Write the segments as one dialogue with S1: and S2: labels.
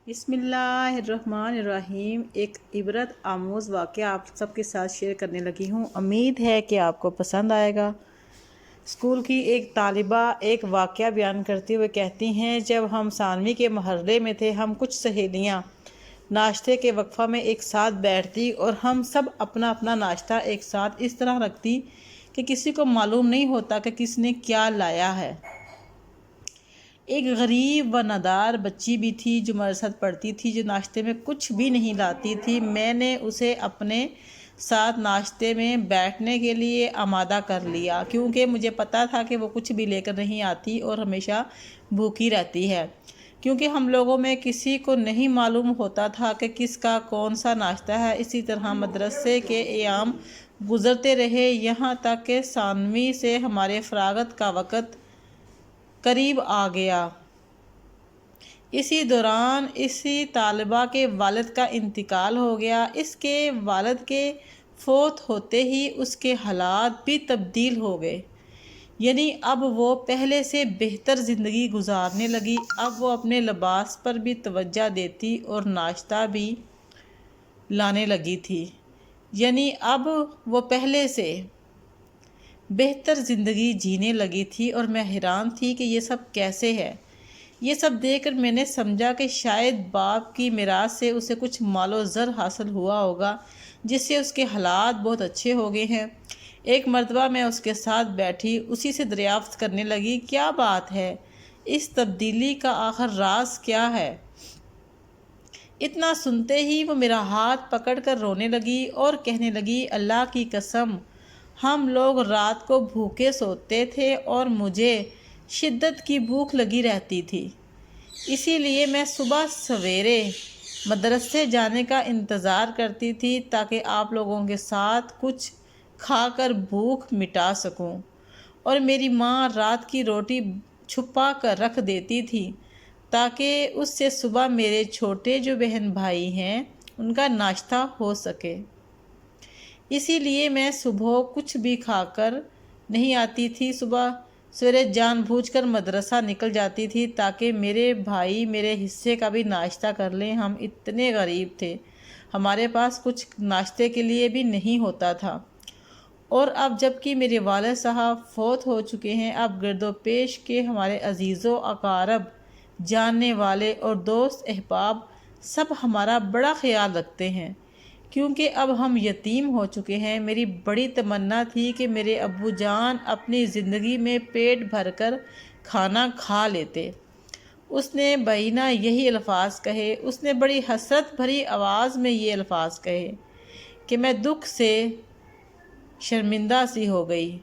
S1: بسم اللہ الرحمن الرحیم۔ ایک عبرت آموز واقعہ آپ سب کے ساتھ شیئر کرنے لگی ہوں، امید ہے کہ آپ کو پسند آئے گا۔ اسکول کی ایک طالبہ ایک واقعہ بیان کرتے ہوئے کہتی ہیں، جب ہم ثانوی کے مرحلے میں تھے، ہم کچھ سہیلیاں ناشتے کے وقفہ میں ایک ساتھ بیٹھتی اور ہم سب اپنا اپنا ناشتہ ایک ساتھ اس طرح رکھتی کہ کسی کو معلوم نہیں ہوتا کہ کس نے کیا لایا ہے۔ ایک غریب و نادار بچی بھی تھی جو مدرسہ پڑھتی تھی، جو ناشتے میں کچھ بھی نہیں لاتی تھی۔ میں نے اسے اپنے ساتھ ناشتے میں بیٹھنے کے لیے آمادہ کر لیا، کیونکہ مجھے پتا تھا کہ وہ کچھ بھی لے کر نہیں آتی اور ہمیشہ بھوکی رہتی ہے، کیونکہ ہم لوگوں میں کسی کو نہیں معلوم ہوتا تھا کہ کس کا کون سا ناشتہ ہے۔ اسی طرح مدرسے کے ایام گزرتے رہے، یہاں تک کہ ثانوی سے ہمارے فراغت کا وقت قریب آ گیا۔ اسی دوران اسی طالبہ کے والد کا انتقال ہو گیا۔ اس کے والد کے فوت ہوتے ہی اس کے حالات بھی تبدیل ہو گئے، یعنی اب وہ پہلے سے بہتر زندگی گزارنے لگی۔ اب وہ اپنے لباس پر بھی توجہ دیتی اور ناشتہ بھی لانے لگی تھی، یعنی اب وہ پہلے سے بہتر زندگی جینے لگی تھی، اور میں حیران تھی کہ یہ سب کیسے ہے۔ یہ سب دیکھ کر میں نے سمجھا کہ شاید باپ کی میراث سے اسے کچھ مال و زر حاصل ہوا ہوگا، جس سے اس کے حالات بہت اچھے ہو گئے ہیں۔ ایک مرتبہ میں اس کے ساتھ بیٹھی، اسی سے دریافت کرنے لگی، کیا بات ہے؟ اس تبدیلی کا آخر راز کیا ہے؟ اتنا سنتے ہی وہ میرا ہاتھ پکڑ کر رونے لگی اور کہنے لگی، اللہ کی قسم، ہم لوگ رات کو بھوکے سوتے تھے اور مجھے شدت کی بھوک لگی رہتی تھی، اسی لیے میں صبح سویرے مدرسے جانے کا انتظار کرتی تھی تاکہ آپ لوگوں کے ساتھ کچھ کھا کر بھوک مٹا سکوں، اور میری ماں رات کی روٹی چھپا کر رکھ دیتی تھی تاکہ اس سے صبح میرے چھوٹے جو بہن بھائی ہیں ان کا ناشتہ ہو سکے۔ اسی لیے میں صبح کچھ بھی کھا کر نہیں آتی تھی، صبح سویرے جان بوجھ کر مدرسہ نکل جاتی تھی تاکہ میرے بھائی میرے حصے کا بھی ناشتہ کر لیں۔ ہم اتنے غریب تھے، ہمارے پاس کچھ ناشتے کے لیے بھی نہیں ہوتا تھا، اور اب جب کہ میرے والد صاحب فوت ہو چکے ہیں، اب گرد و پیش کے ہمارے عزیز و اقارب، جاننے والے اور دوست احباب سب ہمارا بڑا خیال رکھتے ہیں، کیونکہ اب ہم یتیم ہو چکے ہیں۔ میری بڑی تمنا تھی کہ میرے ابو جان اپنی زندگی میں پیٹ بھر کر کھانا کھا لیتے۔ اس نے بینہ یہی الفاظ کہے، اس نے بڑی حسرت بھری آواز میں یہ الفاظ کہے کہ میں دکھ سے شرمندہ سی ہو گئی،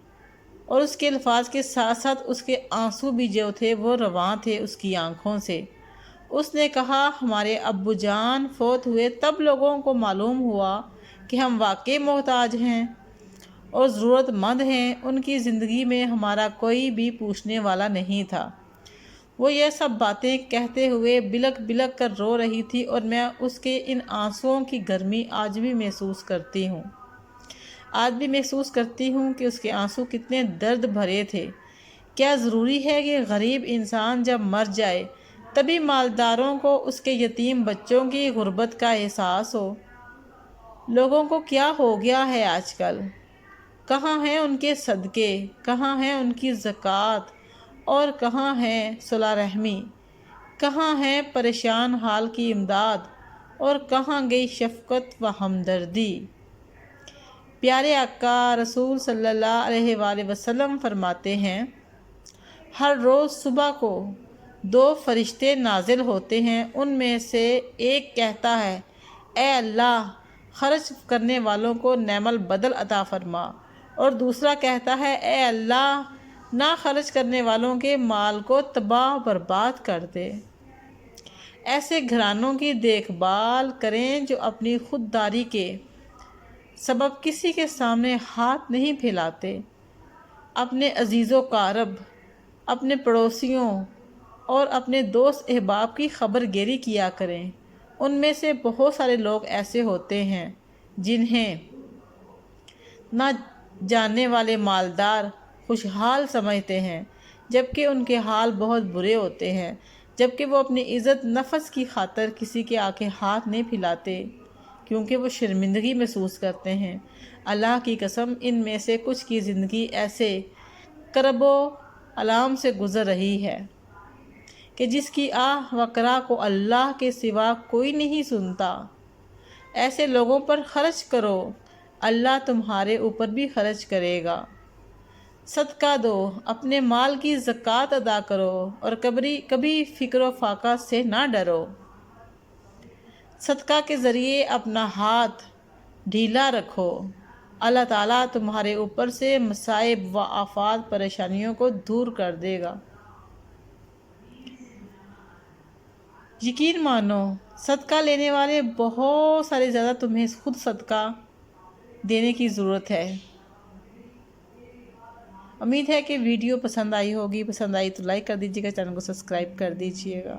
S1: اور اس کے الفاظ کے ساتھ ساتھ اس کے آنسو بھی جو تھے وہ رواں تھے اس کی آنکھوں سے۔ اس نے کہا، ہمارے ابو جان فوت ہوئے تب لوگوں کو معلوم ہوا کہ ہم واقعی محتاج ہیں اور ضرورت مند ہیں۔ ان کی زندگی میں ہمارا کوئی بھی پوچھنے والا نہیں تھا۔ وہ یہ سب باتیں کہتے ہوئے بلک بلک کر رو رہی تھی، اور میں اس کے ان آنسوؤں کی گرمی آج بھی محسوس کرتی ہوں۔ آج بھی محسوس کرتی ہوں کہ اس کے آنسو کتنے درد بھرے تھے۔ کیا ضروری ہے کہ غریب انسان جب مر جائے تبھی مالداروں کو اس کے یتیم بچوں کی غربت کا احساس ہو؟ لوگوں کو کیا ہو گیا ہے آج کل؟ کہاں ہیں ان کے صدقے؟ کہاں ہیں ان کی زکوٰۃ؟ اور کہاں ہے صلہ رحمی؟ کہاں ہے پریشان حال کی امداد؟ اور کہاں گئی شفقت و ہمدردی؟ پیارے آقا رسول صلی اللہ علیہ وآلہ وسلم فرماتے ہیں، ہر روز صبح کو 2 فرشتے نازل ہوتے ہیں، ان میں سے ایک کہتا ہے، اے اللہ، خرچ کرنے والوں کو نعم البدل عطا فرما، اور دوسرا کہتا ہے، اے اللہ، نہ خرچ کرنے والوں کے مال کو تباہ برباد کر دے۔ ایسے گھرانوں کی دیکھ بھال کریں جو اپنی خودداری کے سبب کسی کے سامنے ہاتھ نہیں پھیلاتے، اپنے عزیز و اقارب، اپنے پڑوسیوں اور اپنے دوست احباب کی خبر گیری کیا کریں۔ ان میں سے بہت سارے لوگ ایسے ہوتے ہیں جنہیں نہ جاننے والے مالدار خوشحال سمجھتے ہیں، جبکہ ان کے حال بہت برے ہوتے ہیں۔ جبکہ وہ اپنی عزت نفس کی خاطر کسی کے آگے ہاتھ نہیں پھیلاتے کیونکہ وہ شرمندگی محسوس کرتے ہیں۔ اللہ کی قسم، ان میں سے کچھ کی زندگی ایسے کرب و الام سے گزر رہی ہے کہ جس کی آہ و کرا کو اللہ کے سوا کوئی نہیں سنتا۔ ایسے لوگوں پر خرچ کرو، اللہ تمہارے اوپر بھی خرچ کرے گا۔ صدقہ دو، اپنے مال کی زکوٰۃ ادا کرو اور کبھی فقر و فاقہ سے نہ ڈرو۔ صدقہ کے ذریعے اپنا ہاتھ ڈھیلا رکھو، اللہ تعالیٰ تمہارے اوپر سے مصائب و آفات پریشانیوں کو دور کر دے گا۔ یقین مانو، صدقہ لینے والے بہت سارے زیادہ تمہیں خود صدقہ دینے کی ضرورت ہے۔ امید ہے کہ ویڈیو پسند آئی ہوگی۔ پسند آئی تو لائک کر دیجیے گا، چینل کو سبسکرائب کر دیجیے گا۔